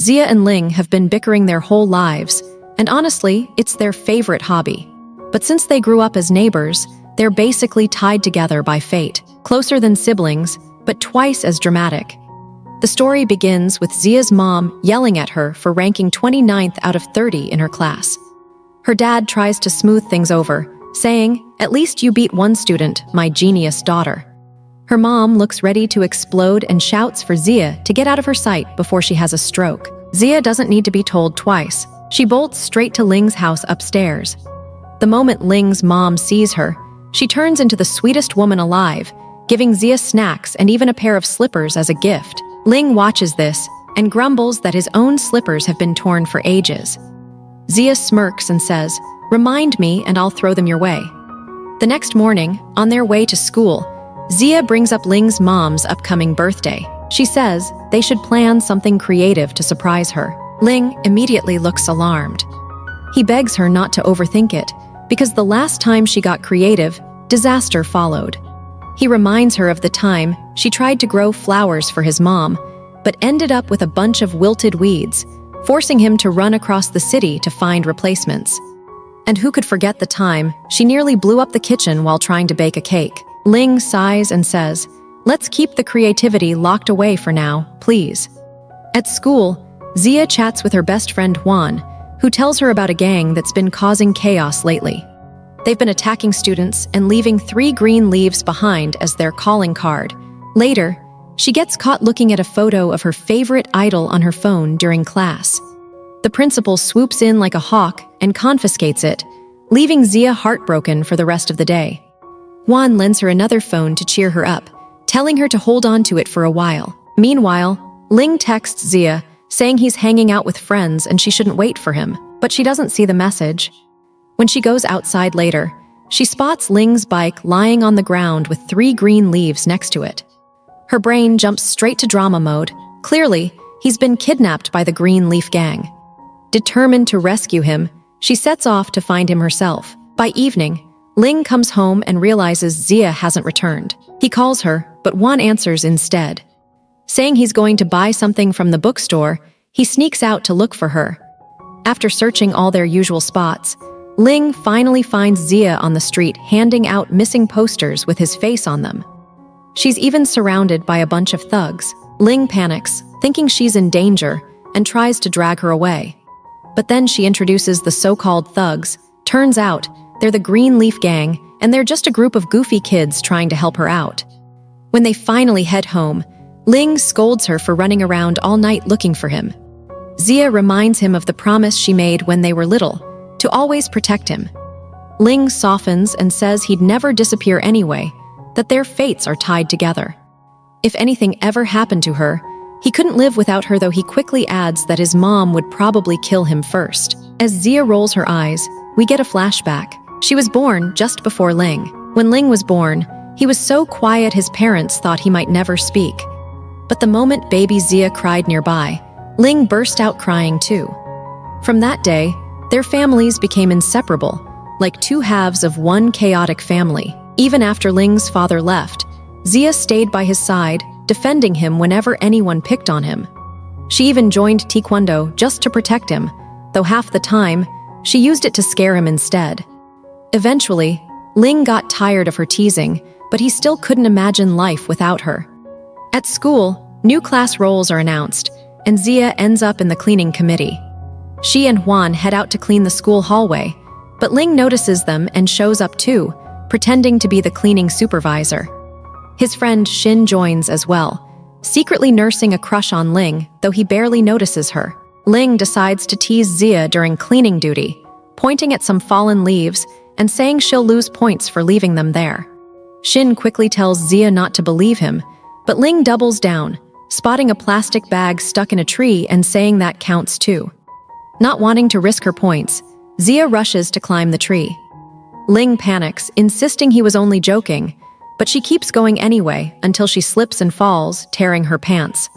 Zia and Ling have been bickering their whole lives, and honestly, it's their favorite hobby. But since they grew up as neighbors, they're basically tied together by fate, closer than siblings, but twice as dramatic. The story begins with Zia's mom yelling at her for ranking 29th out of 30 in her class. Her dad tries to smooth things over, saying, "At least you beat one student, my genius daughter." Her mom looks ready to explode and shouts for Zia to get out of her sight before she has a stroke. Zia doesn't need to be told twice. She bolts straight to Ling's house upstairs. The moment Ling's mom sees her, she turns into the sweetest woman alive, giving Zia snacks and even a pair of slippers as a gift. Ling watches this and grumbles that his own slippers have been torn for ages. Zia smirks and says, "Remind me and I'll throw them your way." The next morning, on their way to school, Zia brings up Ling's mom's upcoming birthday. She says they should plan something creative to surprise her. Ling immediately looks alarmed. He begs her not to overthink it, because the last time she got creative, disaster followed. He reminds her of the time she tried to grow flowers for his mom, but ended up with a bunch of wilted weeds, forcing him to run across the city to find replacements. And who could forget the time she nearly blew up the kitchen while trying to bake a cake? Ling sighs and says, "Let's keep the creativity locked away for now, please." At school, Zia chats with her best friend Juan, who tells her about a gang that's been causing chaos lately. They've been attacking students and leaving 3 green leaves behind as their calling card. Later, she gets caught looking at a photo of her favorite idol on her phone during class. The principal swoops in like a hawk and confiscates it, leaving Zia heartbroken for the rest of the day. Juan lends her another phone to cheer her up, telling her to hold on to it for a while. Meanwhile, Ling texts Zia, saying he's hanging out with friends and she shouldn't wait for him, but she doesn't see the message. When she goes outside later, she spots Ling's bike lying on the ground with 3 green leaves next to it. Her brain jumps straight to drama mode. Clearly, he's been kidnapped by the Green Leaf Gang. Determined to rescue him, she sets off to find him herself. By evening, Ling comes home and realizes Zia hasn't returned. He calls her, but Juan answers instead. Saying he's going to buy something from the bookstore, he sneaks out to look for her. After searching all their usual spots, Ling finally finds Zia on the street handing out missing posters with his face on them. She's even surrounded by a bunch of thugs. Ling panics, thinking she's in danger, and tries to drag her away. But then she introduces the so-called thugs. Turns out, they're the Green Leaf Gang, and they're just a group of goofy kids trying to help her out. When they finally head home, Ling scolds her for running around all night looking for him. Zia reminds him of the promise she made when they were little, to always protect him. Ling softens and says he'd never disappear anyway, that their fates are tied together. If anything ever happened to her, he couldn't live without her, though he quickly adds that his mom would probably kill him first. As Zia rolls her eyes, we get a flashback. She was born just before Ling. When Ling was born, he was so quiet his parents thought he might never speak. But the moment baby Zia cried nearby, Ling burst out crying too. From that day, their families became inseparable, like 2 halves of one chaotic family. Even after Ling's father left, Zia stayed by his side, defending him whenever anyone picked on him. She even joined Taekwondo just to protect him, though half the time, she used it to scare him instead. Eventually, Ling got tired of her teasing, but he still couldn't imagine life without her. At school, new class roles are announced, and Zia ends up in the cleaning committee. She and Juan head out to clean the school hallway, but Ling notices them and shows up too, pretending to be the cleaning supervisor. His friend Shin joins as well, secretly nursing a crush on Ling, though he barely notices her. Ling decides to tease Zia during cleaning duty, pointing at some fallen leaves and saying she'll lose points for leaving them there. Shin quickly tells Zia not to believe him, but Ling doubles down, spotting a plastic bag stuck in a tree and saying that counts too. Not wanting to risk her points, Zia rushes to climb the tree. Ling panics, insisting he was only joking, but she keeps going anyway until she slips and falls, tearing her pants.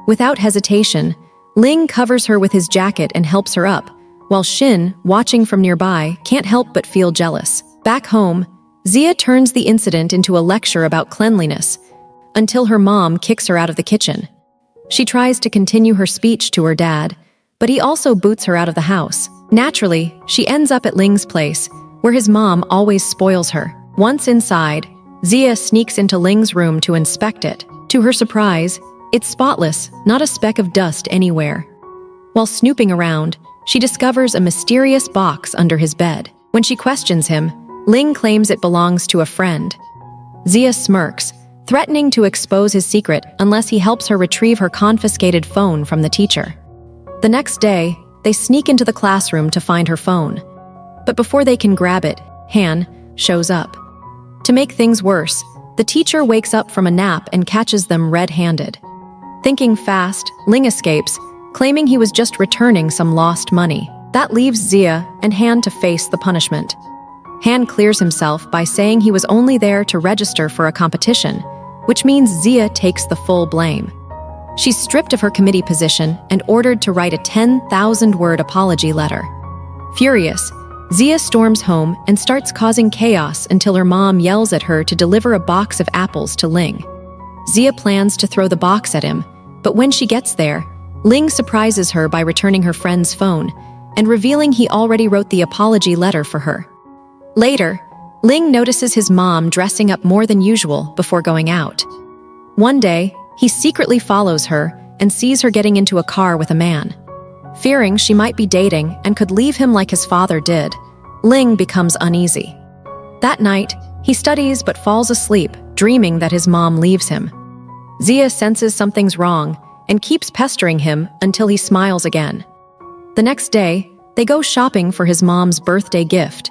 Without hesitation, Ling covers her with his jacket and helps her up, while Shin, watching from nearby, can't help but feel jealous. Back home, Zia turns the incident into a lecture about cleanliness, until her mom kicks her out of the kitchen. She tries to continue her speech to her dad, but he also boots her out of the house. Naturally, she ends up at Ling's place, where his mom always spoils her. Once inside, Zia sneaks into Ling's room to inspect it. To her surprise, it's spotless, not a speck of dust anywhere. While snooping around, she discovers a mysterious box under his bed. When she questions him, Ling claims it belongs to a friend. Zia smirks, threatening to expose his secret unless he helps her retrieve her confiscated phone from the teacher. The next day, they sneak into the classroom to find her phone. But before they can grab it, Han shows up. To make things worse, the teacher wakes up from a nap and catches them red-handed. Thinking fast, Ling escapes, claiming he was just returning some lost money. That leaves Zia and Han to face the punishment. Han clears himself by saying he was only there to register for a competition, which means Zia takes the full blame. She's stripped of her committee position and ordered to write a 10,000-word apology letter. Furious, Zia storms home and starts causing chaos until her mom yells at her to deliver a box of apples to Ling. Zia plans to throw the box at him, but when she gets there, Ling surprises her by returning her friend's phone and revealing he already wrote the apology letter for her. Later, Ling notices his mom dressing up more than usual before going out. One day, he secretly follows her and sees her getting into a car with a man. Fearing she might be dating and could leave him like his father did, Ling becomes uneasy. That night, he studies but falls asleep, dreaming that his mom leaves him. Zia senses something's wrong and keeps pestering him until he smiles again. The next day, they go shopping for his mom's birthday gift.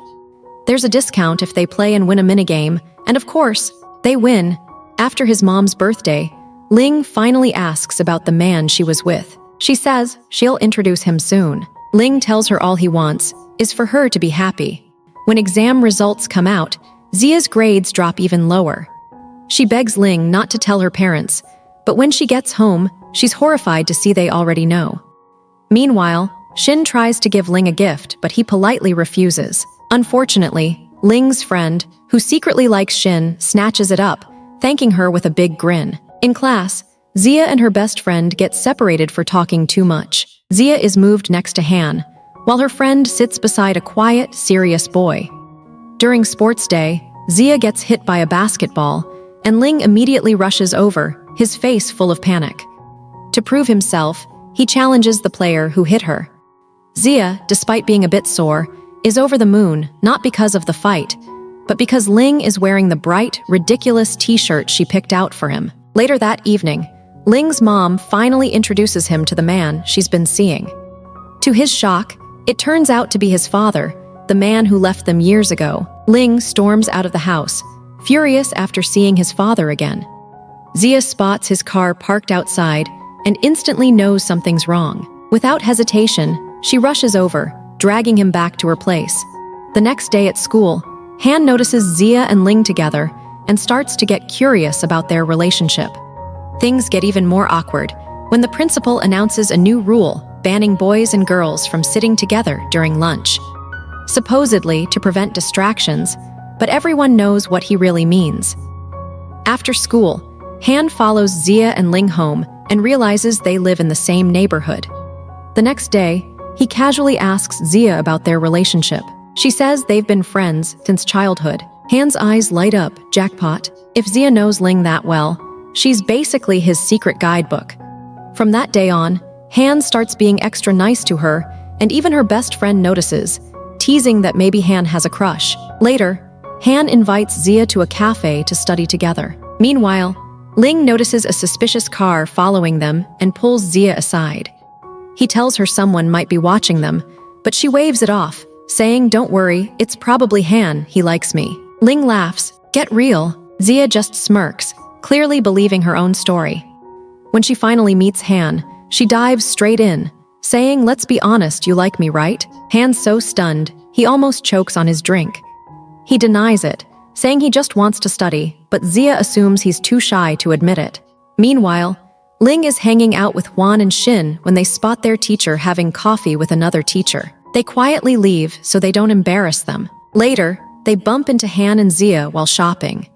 There's a discount if they play and win a minigame, and of course, they win. After his mom's birthday, Ling finally asks about the man she was with. She says she'll introduce him soon. Ling tells her all he wants is for her to be happy. When exam results come out, Zia's grades drop even lower. She begs Ling not to tell her parents, but when she gets home, she's horrified to see they already know. Meanwhile, Shin tries to give Ling a gift, but he politely refuses. Unfortunately, Ling's friend, who secretly likes Shin, snatches it up, thanking her with a big grin. In class, Zia and her best friend get separated for talking too much. Zia is moved next to Han, while her friend sits beside a quiet, serious boy. During sports day, Zia gets hit by a basketball, and Ling immediately rushes over, his face full of panic. To prove himself, he challenges the player who hit her. Zia, despite being a bit sore, is over the moon, not because of the fight, but because Ling is wearing the bright, ridiculous t-shirt she picked out for him. Later that evening, Ling's mom finally introduces him to the man she's been seeing. To his shock, it turns out to be his father, the man who left them years ago. Ling storms out of the house, furious after seeing his father again. Zia spots his car parked outside and instantly knows something's wrong. Without hesitation, she rushes over, dragging him back to her place. The next day at school, Han notices Zia and Ling together and starts to get curious about their relationship. Things get even more awkward when the principal announces a new rule banning boys and girls from sitting together during lunch. Supposedly to prevent distractions, but everyone knows what he really means. After school, Han follows Zia and Ling home and realizes they live in the same neighborhood. The next day, he casually asks Zia about their relationship. She says they've been friends since childhood. Han's eyes light up, jackpot. If Zia knows Ling that well, she's basically his secret guidebook. From that day on, Han starts being extra nice to her, and even her best friend notices, teasing that maybe Han has a crush. Later, Han invites Zia to a cafe to study together. Meanwhile, Ling notices a suspicious car following them and pulls Zia aside. He tells her someone might be watching them, but she waves it off, saying, "Don't worry, it's probably Han, he likes me." Ling laughs, "Get real." Zia just smirks, clearly believing her own story. When she finally meets Han, she dives straight in, saying, "Let's be honest, you like me, right?" Han's so stunned, he almost chokes on his drink. He denies it, saying he just wants to study, but Zia assumes he's too shy to admit it. Meanwhile, Ling is hanging out with Juan and Shin when they spot their teacher having coffee with another teacher. They quietly leave so they don't embarrass them. Later, they bump into Han and Zia while shopping.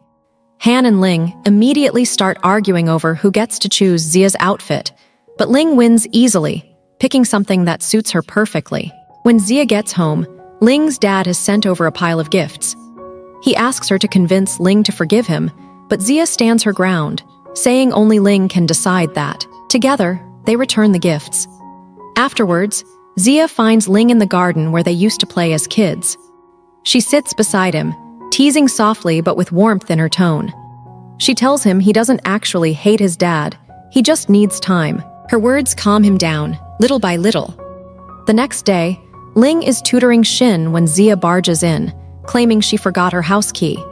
Han and Ling immediately start arguing over who gets to choose Zia's outfit, But Ling wins easily, picking something that suits her perfectly. When Zia gets home, Ling's dad has sent over a pile of gifts. He asks her to convince Ling to forgive him, but Zia stands her ground, saying only Ling can decide that. Together, they return the gifts. Afterwards, Zia finds Ling in the garden where they used to play as kids. She sits beside him, teasing softly but with warmth in her tone. She tells him he doesn't actually hate his dad, he just needs time. Her words calm him down, little by little. The next day, Ling is tutoring Shin when Zia barges in, claiming she forgot her house key.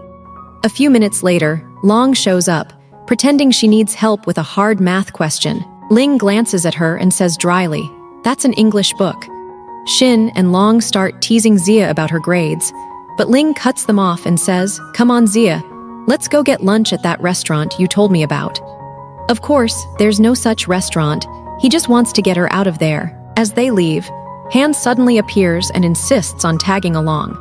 A few minutes later, Long shows up, pretending she needs help with a hard math question. Ling glances at her and says dryly, "That's an English book." Shin and Long start teasing Zia about her grades, but Ling cuts them off and says, "Come on, Zia, let's go get lunch at that restaurant you told me about." Of course, there's no such restaurant, he just wants to get her out of there. As they leave, Han suddenly appears and insists on tagging along.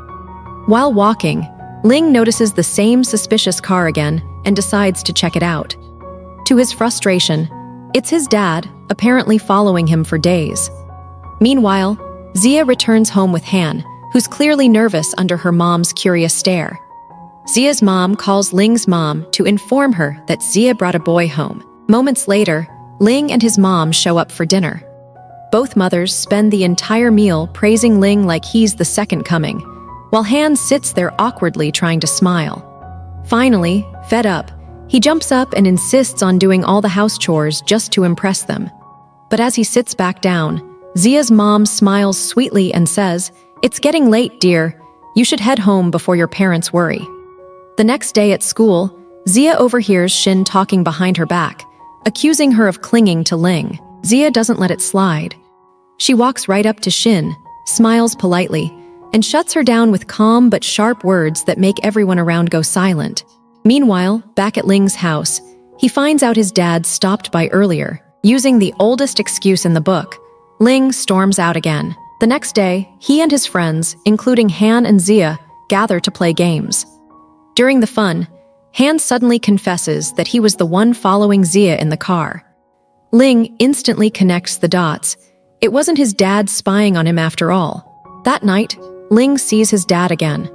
While walking, Ling notices the same suspicious car again and decides to check it out. To his frustration, it's his dad, apparently following him for days. Meanwhile, Zia returns home with Han, who's clearly nervous under her mom's curious stare. Zia's mom calls Ling's mom to inform her that Zia brought a boy home. Moments later, Ling and his mom show up for dinner. Both mothers spend the entire meal praising Ling like he's the second coming, while Han sits there awkwardly trying to smile. Finally, fed up, he jumps up and insists on doing all the house chores just to impress them. But as he sits back down, Zia's mom smiles sweetly and says, "It's getting late, dear. You should head home before your parents worry." The next day at school, Zia overhears Shin talking behind her back, accusing her of clinging to Ling. Zia doesn't let it slide. She walks right up to Shin, smiles politely, and shuts her down with calm but sharp words that make everyone around go silent. Meanwhile, back at Ling's house, he finds out his dad stopped by earlier. Using the oldest excuse in the book, Ling storms out again. The next day, he and his friends, including Han and Zia, gather to play games. During the fun, Han suddenly confesses that he was the one following Zia in the car. Ling instantly connects the dots. It wasn't his dad spying on him after all. That night, Ling sees his dad again.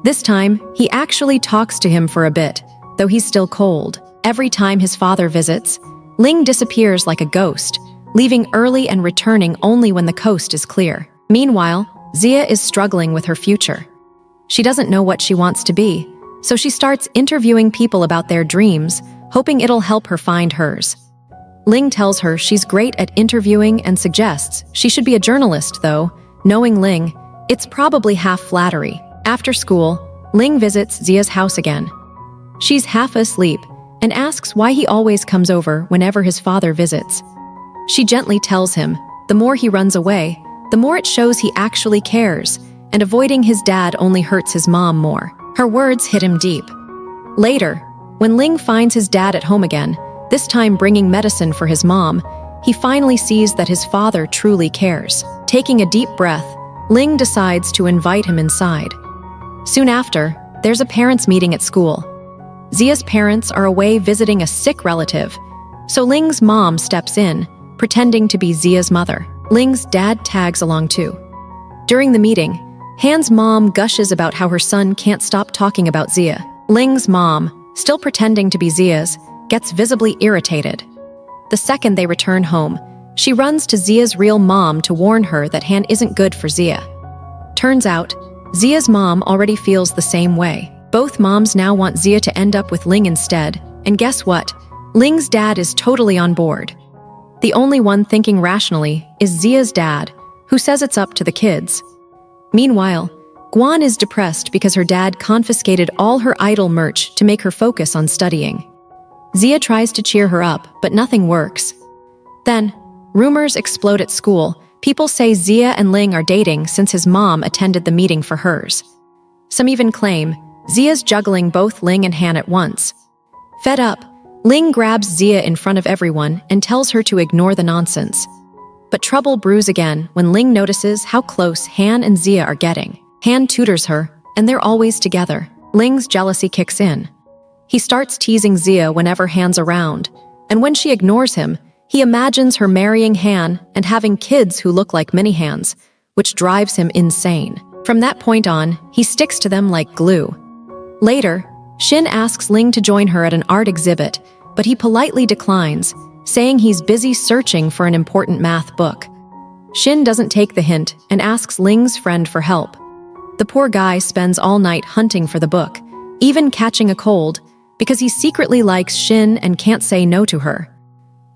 This time, he actually talks to him for a bit, though he's still cold. Every time his father visits, Ling disappears like a ghost, leaving early and returning only when the coast is clear. Meanwhile, Zia is struggling with her future. She doesn't know what she wants to be, so she starts interviewing people about their dreams, hoping it'll help her find hers. Ling tells her she's great at interviewing and suggests she should be a journalist, though, knowing Ling, it's probably half flattery. After school, Ling visits Zia's house again. She's half asleep and asks why he always comes over whenever his father visits. She gently tells him, the more he runs away, the more it shows he actually cares, and avoiding his dad only hurts his mom more. Her words hit him deep. Later, when Ling finds his dad at home again, this time bringing medicine for his mom, he finally sees that his father truly cares. Taking a deep breath, Ling decides to invite him inside. Soon after, there's a parents' meeting at school. Zia's parents are away visiting a sick relative, so Ling's mom steps in, pretending to be Zia's mother. Ling's dad tags along too. During the meeting, Han's mom gushes about how her son can't stop talking about Zia. Ling's mom, still pretending to be Zia's, gets visibly irritated. The second they return home, she runs to Zia's real mom to warn her that Han isn't good for Zia. Turns out, Zia's mom already feels the same way. Both moms now want Zia to end up with Ling instead, and guess what? Ling's dad is totally on board. The only one thinking rationally is Zia's dad, who says it's up to the kids. Meanwhile, Guan is depressed because her dad confiscated all her idol merch to make her focus on studying. Zia tries to cheer her up, but nothing works. Then, rumors explode at school. People say Zia and Ling are dating since his mom attended the meeting for hers. Some even claim Zia's juggling both Ling and Han at once. Fed up, Ling grabs Zia in front of everyone and tells her to ignore the nonsense. But trouble brews again when Ling notices how close Han and Zia are getting. Han tutors her, and they're always together. Ling's jealousy kicks in. He starts teasing Zia whenever Han's around, and when she ignores him, He imagines her marrying Han and having kids who look like mini-Hans, which drives him insane. From that point on, he sticks to them like glue. Later, Shin asks Ling to join her at an art exhibit, but he politely declines, saying he's busy searching for an important math book. Shin doesn't take the hint and asks Ling's friend for help. The poor guy spends all night hunting for the book, even catching a cold, because he secretly likes Shin and can't say no to her.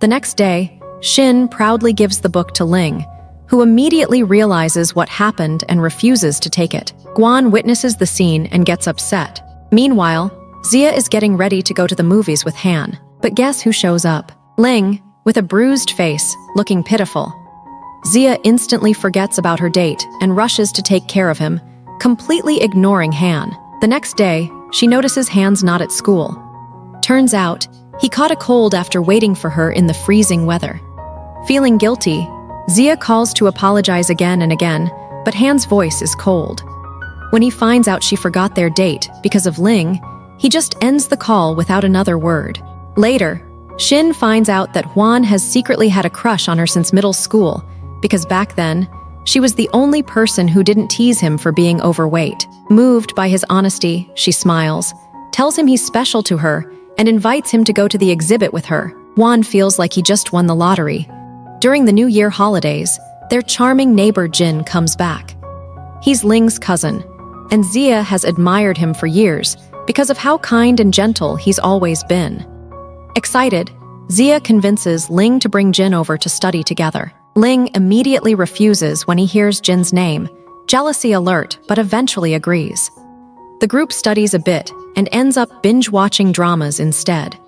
The next day, Shin proudly gives the book to Ling, who immediately realizes what happened and refuses to take it. Guan witnesses the scene and gets upset. Meanwhile, Zia is getting ready to go to the movies with Han. But guess who shows up? Ling, with a bruised face, looking pitiful. Zia instantly forgets about her date and rushes to take care of him, completely ignoring Han. The next day, she notices Han's not at school. Turns out, he caught a cold after waiting for her in the freezing weather. Feeling guilty, Zia calls to apologize again and again, but Han's voice is cold. When he finds out she forgot their date because of Ling, he just ends the call without another word. Later, Shin finds out that Huan has secretly had a crush on her since middle school, because back then, she was the only person who didn't tease him for being overweight. Moved by his honesty, she smiles, tells him he's special to her, and invites him to go to the exhibit with her. Huan feels like he just won the lottery. During the New Year holidays, their charming neighbor Jin comes back. He's Ling's cousin, and Zia has admired him for years because of how kind and gentle he's always been. Excited, Zia convinces Ling to bring Jin over to study together. Ling immediately refuses when he hears Jin's name, jealousy alert, but eventually agrees. The group studies a bit and ends up binge-watching dramas instead.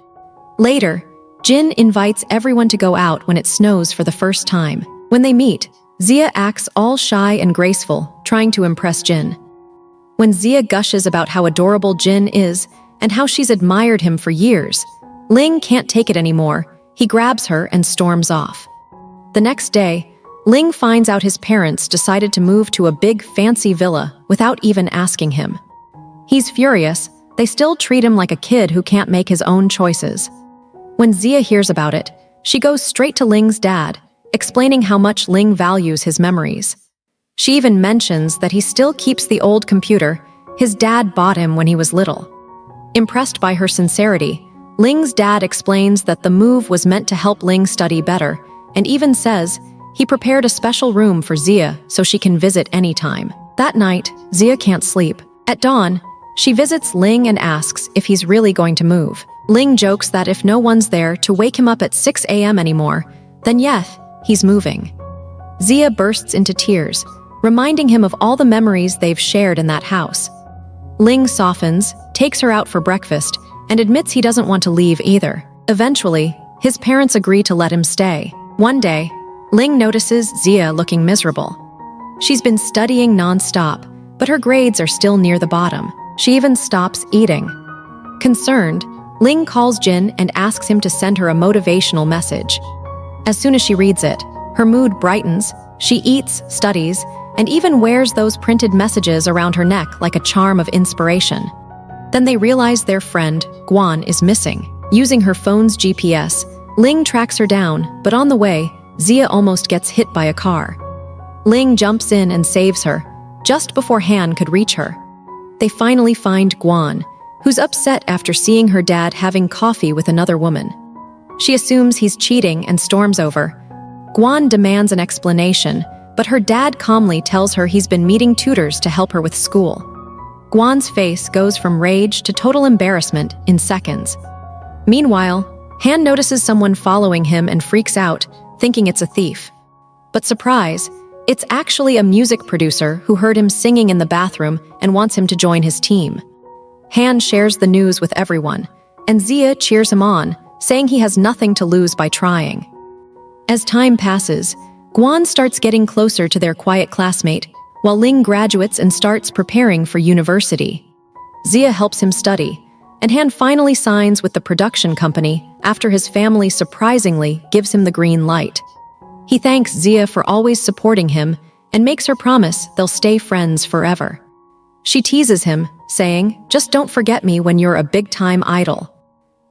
Later, Jin invites everyone to go out when it snows for the first time. When they meet, Zia acts all shy and graceful, trying to impress Jin. When Zia gushes about how adorable Jin is and how she's admired him for years, Ling can't take it anymore. He grabs her and storms off. The next day, Ling finds out his parents decided to move to a big fancy villa without even asking him. He's furious. They still treat him like a kid who can't make his own choices. When Zia hears about it, she goes straight to Ling's dad, explaining how much Ling values his memories. She even mentions that he still keeps the old computer his dad bought him when he was little. Impressed by her sincerity, Ling's dad explains that the move was meant to help Ling study better, and even says he prepared a special room for Zia so she can visit anytime. That night, Zia can't sleep. At dawn, she visits Ling and asks if he's really going to move. Ling jokes that if no one's there to wake him up at 6 a.m. anymore, then yes, he's moving. Zia bursts into tears, reminding him of all the memories they've shared in that house. Ling softens, takes her out for breakfast, and admits he doesn't want to leave either. Eventually, his parents agree to let him stay. One day, Ling notices Zia looking miserable. She's been studying non-stop, but her grades are still near the bottom. She even stops eating. Concerned, Ling calls Jin and asks him to send her a motivational message. As soon as she reads it, her mood brightens, she eats, studies, and even wears those printed messages around her neck like a charm of inspiration. Then they realize their friend, Guan, is missing. Using her phone's GPS, Ling tracks her down, but on the way, Zia almost gets hit by a car. Ling jumps in and saves her, just before Han could reach her. They finally find Guan, who's upset after seeing her dad having coffee with another woman. She assumes he's cheating and storms over. Guan demands an explanation, but her dad calmly tells her he's been meeting tutors to help her with school. Guan's face goes from rage to total embarrassment in seconds. Meanwhile, Han notices someone following him and freaks out, thinking it's a thief. But surprise, it's actually a music producer who heard him singing in the bathroom and wants him to join his team. Han shares the news with everyone, and Zia cheers him on, saying he has nothing to lose by trying. As time passes, Guan starts getting closer to their quiet classmate, while Ling graduates and starts preparing for university. Zia helps him study, and Han finally signs with the production company after his family surprisingly gives him the green light. He thanks Zia for always supporting him and makes her promise they'll stay friends forever. She teases him, saying, "Just don't forget me when you're a big-time idol."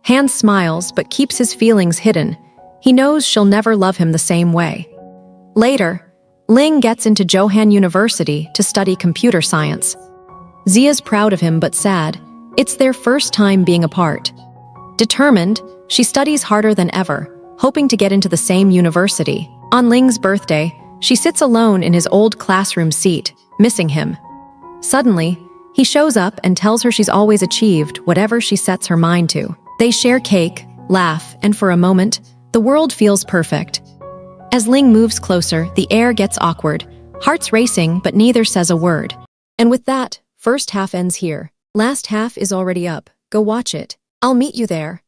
Han smiles but keeps his feelings hidden. He knows she'll never love him the same way. Later, Ling gets into Johan University to study computer science. Zia's proud of him but sad. It's their first time being apart. Determined, she studies harder than ever, hoping to get into the same university. On Ling's birthday, she sits alone in his old classroom seat, missing him. Suddenly, he shows up and tells her she's always achieved whatever she sets her mind to. They share cake, laugh, and for a moment, the world feels perfect. As Ling moves closer, the air gets awkward, hearts racing, but neither says a word. And with that, first half ends here. Last half is already up. Go watch it. I'll meet you there.